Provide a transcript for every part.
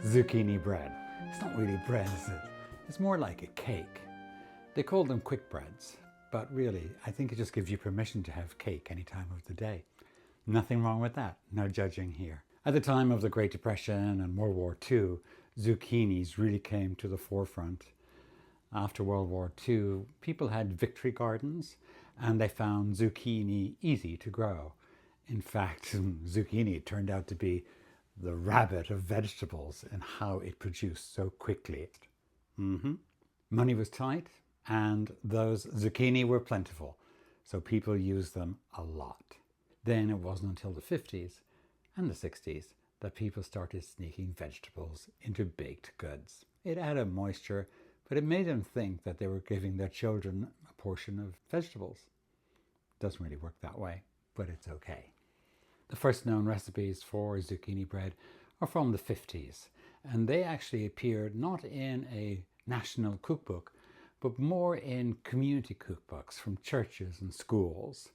Zucchini bread. It's not really bread, is it? It's more like a cake. They call them quick breads, but really, I think it just gives you permission to have cake any time of the day. Nothing wrong with that. No judging here. At the time of the Great Depression and World War II, zucchinis really came to the forefront. After World War II, people had victory gardens and they found zucchini easy to grow. In fact, zucchini turned out to be the rabbit of vegetables and how it produced so quickly. Money was tight and those zucchini were plentiful, so people used them a lot. Then it wasn't until the 50s and the 60s that people started sneaking vegetables into baked goods. It added moisture, but it made them think that they were giving their children a portion of vegetables. Doesn't really work that way, but it's okay. The first known recipes for zucchini bread are from the 50s, and they actually appeared not in a national cookbook, but more in community cookbooks from churches and schools.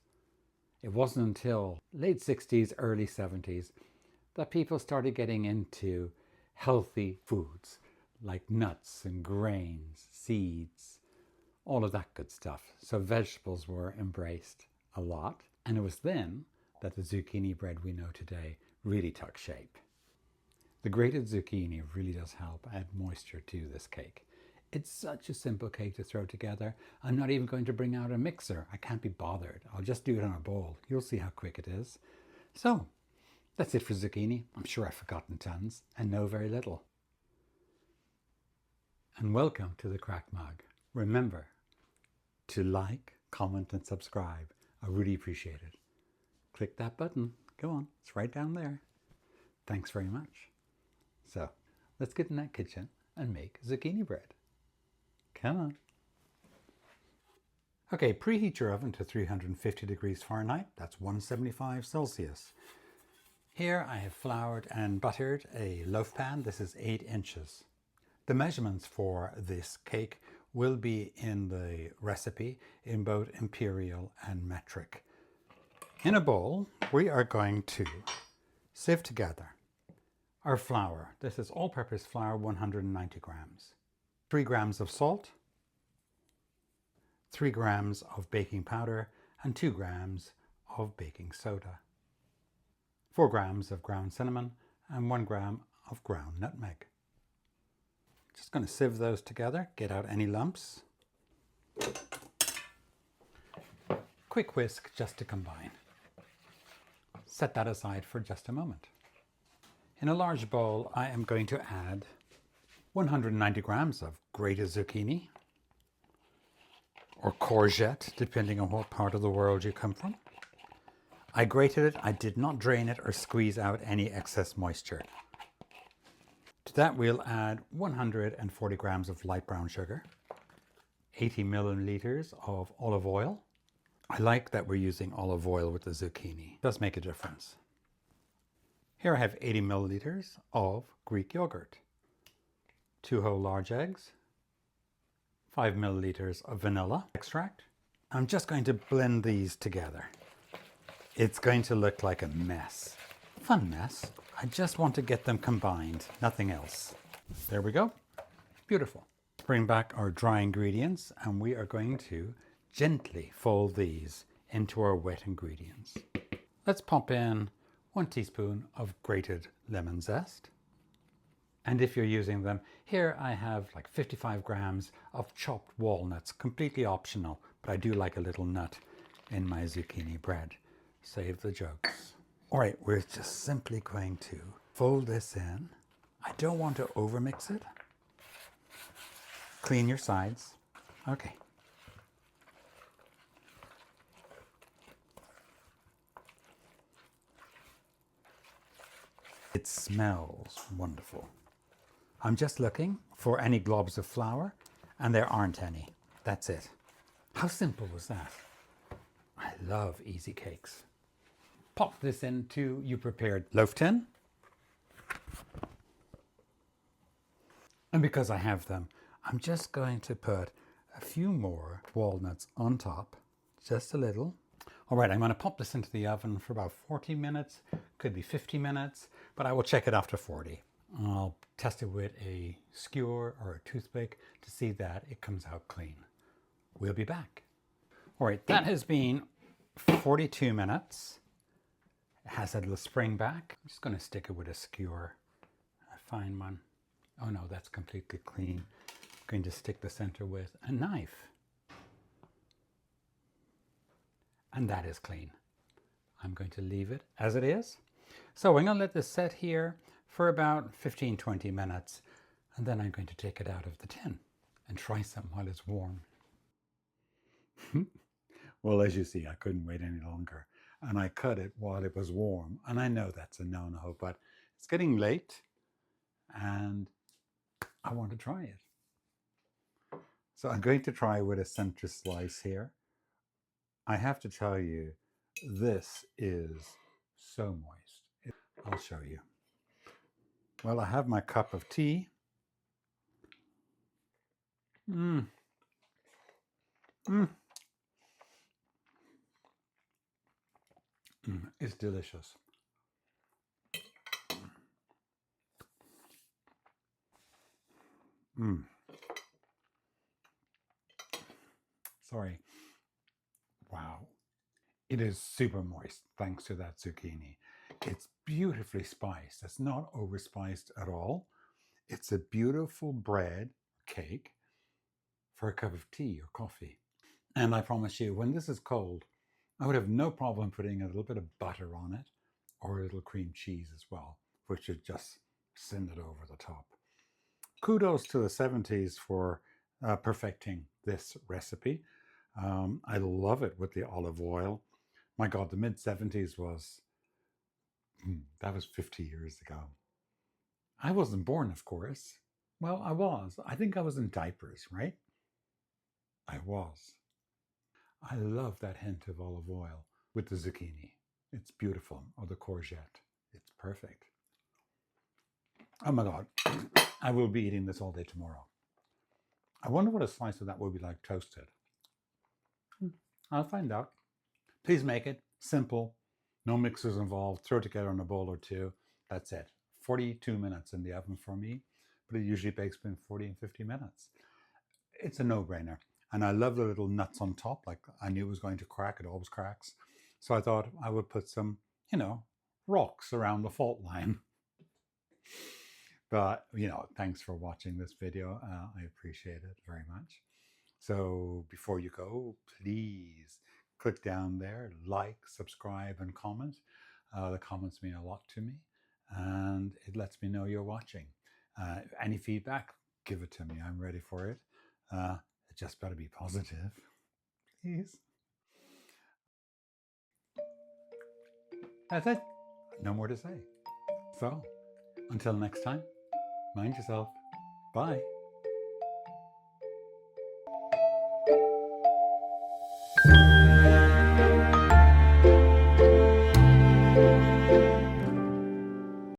It wasn't until late 60s, early 70s that people started getting into healthy foods like nuts and grains, seeds, all of that good stuff. So vegetables were embraced a lot, and it was then that the zucchini bread we know today really took shape. The grated zucchini really does help add moisture to this cake. It's such a simple cake to throw together. I'm not even going to bring out a mixer. I can't be bothered. I'll just do it on a bowl. You'll see how quick it is. So, that's it for zucchini. I'm sure I've forgotten tons and know very little. And welcome to the Crack Mug. Remember to like, comment and subscribe. I really appreciate it. Click that button. Go on, it's right down there. Thanks very much. So, let's get in that kitchen and make zucchini bread. Come on. Okay, preheat your oven to 350 degrees Fahrenheit. That's 175 Celsius. Here I have floured and buttered a loaf pan. This is 8 inches. The measurements for this cake will be in the recipe in both imperial and metric. In a bowl, we are going to sieve together our flour. This is all-purpose flour, 190 grams. 3 grams of salt, 3 grams of baking powder, and 2 grams of baking soda. 4 grams of ground cinnamon, and 1 gram of ground nutmeg. Just going to sieve those together, get out any lumps. Quick whisk just to combine. Set that aside for just a moment. In a large bowl, I am going to add 190 grams of grated zucchini, or courgette, depending on what part of the world you come from. I grated it. I did not drain it or squeeze out any excess moisture. To that, we'll add 140 grams of light brown sugar, 80 milliliters of olive oil. I like that we're using olive oil with the zucchini. It does make a difference. Here I have 80 milliliters of Greek yogurt, 2 whole large eggs, 5 milliliters of vanilla extract. I'm just going to blend these together. It's going to look like a mess. Fun mess. I just want to get them combined, nothing else. There we go. Beautiful. Bring back our dry ingredients and we are going to gently fold these into our wet ingredients. Let's pop in 1 teaspoon of grated lemon zest. And if you're using them, here I have like 55 grams of chopped walnuts, completely optional, but I do like a little nut in my zucchini bread. Save the jokes. All right, we're just simply going to fold this in. I don't want to overmix it. Clean your sides. Okay. It smells wonderful. I'm just looking for any globs of flour, and there aren't any. That's it. How simple was that? I love easy cakes. Pop this into your prepared loaf tin. And because I have them, I'm just going to put a few more walnuts on top, just a little. All right, I'm going to pop this into the oven for about 40 minutes, could be 50 minutes, but I will check it after 40. I'll test it with a skewer or a toothpick to see that it comes out clean. We'll be back. All right, that has been 42 minutes. It has a little spring back. I'm just going to stick it with a skewer, a fine one. Oh no, that's completely clean. I'm going to stick the center with a knife. And that is clean. I'm going to leave it as it is. So I'm going to let this set here for about 15-20 minutes, and then I'm going to take it out of the tin and try some while it's warm. Well, as you see, I couldn't wait any longer, and I cut it while it was warm. And I know that's a no-no, but it's getting late and I want to try it. So I'm going to try with a center slice here. I have to tell you, this is so moist. I'll show you. Well, I have my cup of tea. It's delicious. Sorry. Wow. It is super moist thanks to that zucchini. It's beautifully spiced. It's not overspiced at all. It's a beautiful bread cake for a cup of tea or coffee. And I promise you, when this is cold, I would have no problem putting a little bit of butter on it or a little cream cheese as well, which would just send it over the top. Kudos to the 70s for perfecting this recipe. I love it with the olive oil. My God, the mid-70s was, that was 50 years ago. I wasn't born, of course. Well, I was. I think I was in diapers, right? I was. I love that hint of olive oil with the zucchini. It's beautiful. Or the courgette. It's perfect. Oh my God. I will be eating this all day tomorrow. I wonder what a slice of that would be like toasted. I'll find out. Please make it simple. No mixers involved. Throw it together in a bowl or two. That's it. 42 minutes in the oven for me, but it usually bakes between 40 and 50 minutes. It's a no-brainer. And I love the little nuts on top. Like I knew it was going to crack. It always cracks. So I thought I would put some, rocks around the fault line. But, thanks for watching this video. I appreciate it very much. So before you go, please click down there, like, subscribe, and comment. The comments mean a lot to me, and it lets me know you're watching. Any feedback, give it to me. I'm ready for it. It just better be positive, please. That's it. No more to say. So, until next time, mind yourself. Bye.